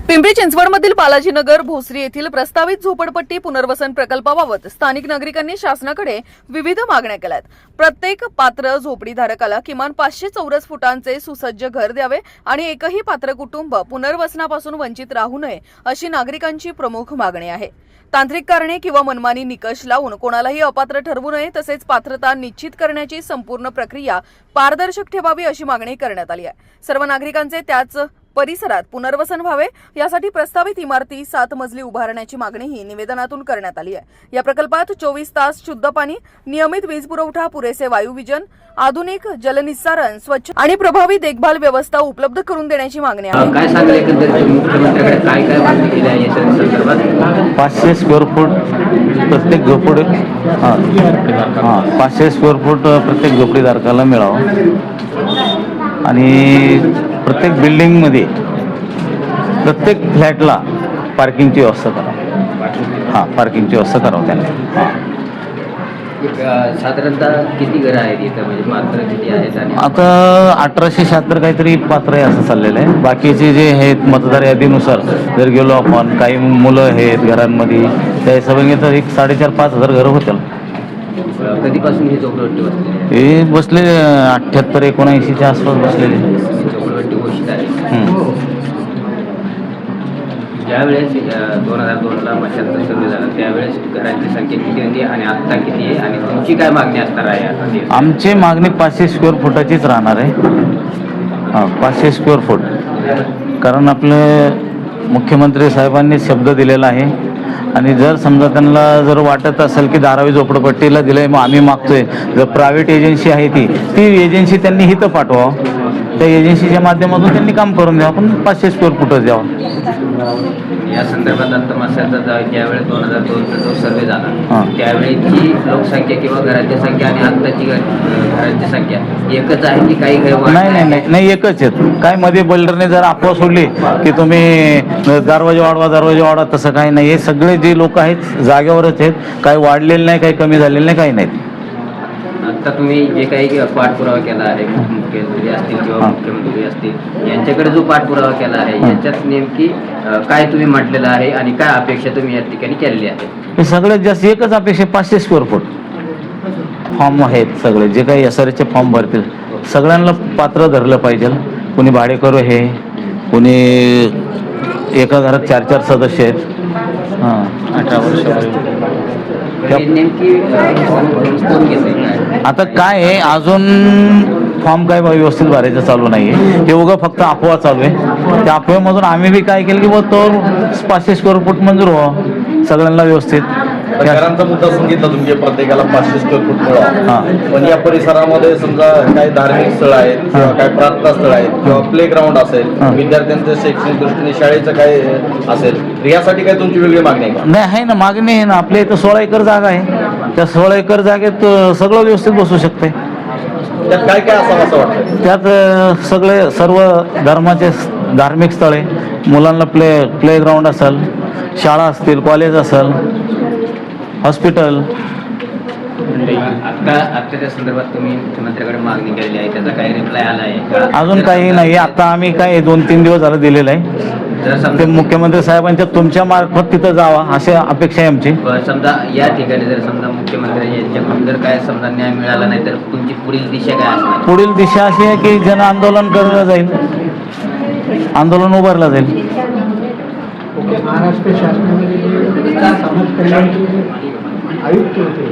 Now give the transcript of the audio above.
पिंपरी चिंचवडमधील बालाजीनगर भोसरी येथील प्रस्तावित झोपडपट्टी पुनर्वसन प्रकल्पाबाबत स्थानिक नागरिकांनी शासनाकडे विविध मागण्या केल्यात। प्रत्येक पात्र झोपडीधारकाला किमान 500 चौरस फुटांचे सुसज्ज घर द्यावे आणि एकही पात्र कुटुंब पुनर्वसनापासून वंचित राहू नये अशी नागरिकांची प्रमुख मागणी आहे। तांत्रिक कारणे किंवा मनमानी निकष लावून कोणालाही अपात्र ठरवू नये, तसेच पात्रता निश्चित करण्याची संपूर्ण प्रक्रिया पारदर्शक ठेवावी अशी मागणी करण्यात आली आहे। सर्व नागरिकांचे त्याच परिसरात पुनर्वसन व्हावे यासाठी प्रस्तावित इमारती 7 मजली उभारण्याची मागणीही निवेदनातून करण्यात आली आहे। या प्रकल्पात 24 तास शुद्ध पाणी, नियमित वीज पुरवठा, पुरेसे वायुविजन, आधुनिक जलनिस्सारण, स्वच्छ आणि प्रभावी देखभाल व्यवस्था उपलब्ध करून देण्याची मागणी आहे। काय सांगाल एकंदरीत मुख्यमंत्र्यांकडे काय मागणी केली आहे या संदर्भात? 500 स्क्वेअर फूट प्रत्येक झोपडी 500 स्क्वेअर फूट प्रत्येक झोपडीधारकाला मिळावं आणि प्रत्येक बिल्डिंगमध्ये प्रत्येक फ्लॅटला पार्किंगची व्यवस्था करावं। पार्किंगची व्यवस्था करावं त्यांना। साधारणतः किती घरं आहेत इथं, म्हणजे पात्र किती आहेत? आणि आता 1876 काहीतरी पात्र आहे असं चाललेलं आहे। बाकीचे जे आहेत मतदार यादीनुसार जर गेलो आपण, काही मुलं आहेत घरांमध्ये, त्या हिशोबाने तर 4,500-5,000 घरं होतील। कधीपासून ही झोपडपट्टी बसलेली आहे? हे बसले 78-79च्या आसपास बसलेले झोपडपट्टी घोषित आहे। ज्यावेळेस 2002ला मशालचा सर्वे झाला त्यावेळेस घरांची संख्या किती होती आणि आत्ता किती आहे, आणि तुमची काय मागणी असणार आहे? आमची मागणी 500 स्क्वेअर फुटाचीच राहणार आहे। 500 स्क्वेअर फूट, कारण आपले मुख्यमंत्री साहेबांनी शब्द दिलेला आहे आणि जर समजा त्यांना जर वाटत असेल की धारावी झोपडपट्टीला दिलंय, मग आम्ही मागतोय, जर प्रायव्हेट एजन्सी आहे ती एजन्सी त्यांनी हिथं पाठवावं, त्या एजन्सीच्या माध्यमातून त्यांनी काम करून द्यावं, पण 500 स्क्वेअर फुटच द्यावं। या संदर्भात आता मशालचा ज्यावेळेस 2002चा जो सर्वे झाला त्यावेळेची लोकसंख्या किंवा घरांची संख्या आणि आत्ताची घरांची संख्या एकच आहे की काही नाही एकच आहेत। काय मध्ये बिल्डरने जर अफवा सोडली की तुम्ही दरवाजा वाढवा, तसं काही नाही। हे सगळे जे लोक आहेत जागेवरच आहेत, काही वाढलेले नाही, काही कमी झालेले नाही, काही नाही। आता तुम्ही जे काही पाठपुरावा केला आहे, मुख्यमंत्री असतील किंवा मुख्यमंत्री असतील यांच्याकडे जो पाठपुरावा केला आहे याच्यात नेमकी काय तुम्ही म्हटलेलं आहे आणि काय अपेक्षा तुम्ही या ठिकाणी केलेली आहे? हे सगळ्यात जास्त एकच अपेक्षा 500 स्क्वेअर फूट फॉर्म आहेत। सगळे जे काही SRHचे फॉर्म भरतील सगळ्यांना पात्र धरलं पाहिजे। कोणी भाडेकरू आहे, कोणी एका घरात 4-4 सदस्य आहेत, 18 वर्षापर्यंत। आता काय आहे, अजून फॉर्म काय व्यवस्थित भरायचं चालू नाही आहे, हे उगा फक्त अफवा चालू आहे। त्या अफवेमधून आम्ही बी काय केलं की तो 500 स्क्वेअर फूट मंजूर व्हावं सगळ्यांना व्यवस्थित। घरांचा मुद्दा सांगितला तुम्ही, प्रत्येकाला 500 स्क्वेअर फूट मिळावं, पण या परिसरामध्ये समजा काही धार्मिक स्थळ आहेत किंवा काही प्रार्थना स्थळ आहेत किंवा प्ले ग्राउंड असेल, विद्यार्थ्यांच्या शैक्षणिक दृष्टीने शाळेचं काय असेल, तर यासाठी काय तुमची वेगळी मागणी आहे का? नाही आहे ना, मागणी आहे ना। आपल्या इथं 16 एकर जागा आहे, त्या 16 एकर जागेत सगळं व्यवस्थित बसू शकते। त्यात काय काय असावं असं वाटतं? त्यात सर्व धर्माचे धार्मिक स्थळे, मुलांना प्ले ग्राउंड असेल, शाळा असतील, कॉलेज असेल, हॉस्पिटल। आत्ताच्या संदर्भात तुम्ही मुख्यमंत्र्यांकडे मागणी केलेली आहे, त्याचा काही रिप्लाय आला आहे? अजून काही नाही। आता आम्ही काय 2-3 दिवस झालं दिलेलं आहे। ते मुख्यमंत्री साहेबांच्या तुमच्या मार्फत तिथं जावा अशी अपेक्षा आहे आमची। समजा या ठिकाणी जर समजा मुख्यमंत्री यांच्याकडून जर काय समजा न्याय मिळाला नाही तर तुमची पुढील दिशा काय असणार? पुढील दिशा अशी आहे की जन आंदोलन केलं जाईल, आंदोलन उभारलं जाईल। महाराष्ट्र शासनामध्ये समाज कल्याण आयुक्त होते